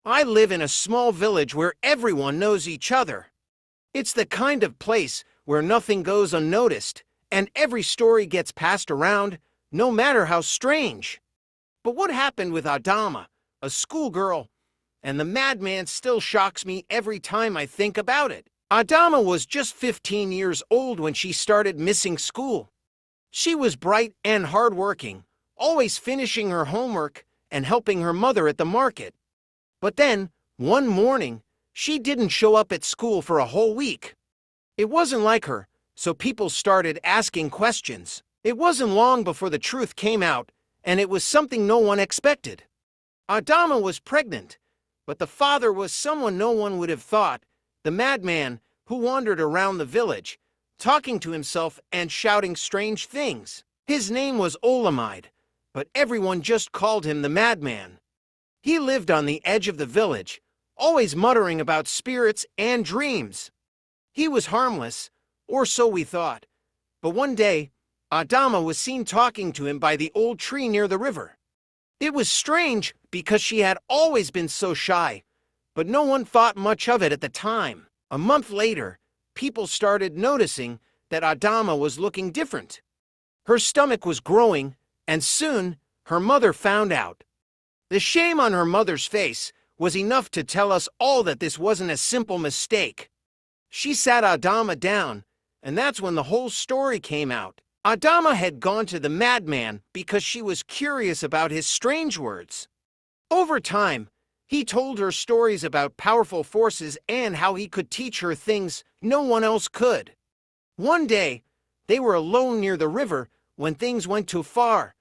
I live in a small village where everyone knows each other. It's the kind of place where nothing goes unnoticed, and every story gets passed around, no matter how strange. But what happened with Adama, a schoolgirl, and the madman still shocks me every time I think about it. Adama was just 15 years old when she started missing school. She was bright and hardworking, always finishing her homework and helping her mother at the market. But then, one morning, she didn't show up at school for a whole week. It wasn't like her, so people started asking questions. It wasn't long before the truth came out, and it was something no one expected. Adama was pregnant, but the father was someone no one would have thought, the madman who wandered around the village, talking to himself and shouting strange things. His name was Olamide, but everyone just called him the madman. He lived on the edge of the village, always muttering about spirits and dreams. He was harmless, or so we thought, but one day, Adama was seen talking to him by the old tree near the river. It was strange because she had always been so shy, but no one thought much of it at the time. A month later, people started noticing that Adama was looking different. Her stomach was growing, and soon her mother found out. The shame on her mother's face was enough to tell us all that this wasn't a simple mistake. She sat Adama down, and that's when the whole story came out. Adama had gone to the madman because she was curious about his strange words. Over time, he told her stories about powerful forces and how he could teach her things no one else could. One day, they were alone near the river when things went too far,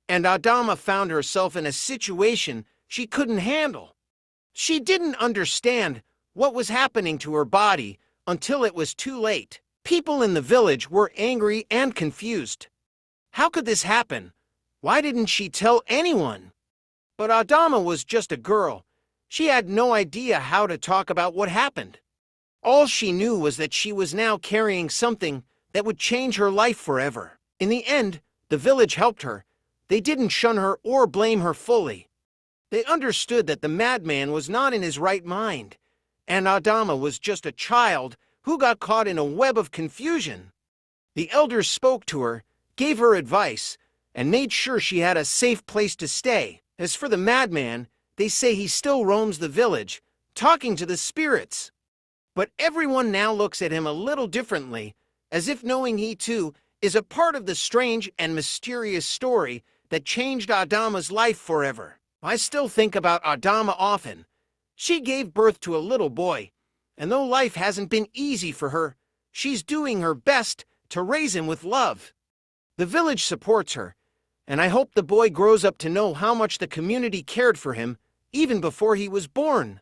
and Adama found herself in a situation she couldn't handle. She didn't understand what was happening to her body until it was too late. People in the village were angry and confused. How could this happen? Why didn't she tell anyone? But Adama was just a girl. She had no idea how to talk about what happened. All she knew was that she was now carrying something that would change her life forever. In the end, the village helped her. They didn't shun her or blame her fully. They understood that the madman was not in his right mind, and Adama was just a child who got caught in a web of confusion. The elders spoke to her, gave her advice, and made sure she had a safe place to stay. As for the madman, they say he still roams the village, talking to the spirits. But everyone now looks at him a little differently, as if knowing he too is a part of the strange and mysterious story that changed Adama's life forever. I still think about Adama often. She gave birth to a little boy, and though life hasn't been easy for her, she's doing her best to raise him with love. The village supports her, and I hope the boy grows up to know how much the community cared for him even before he was born.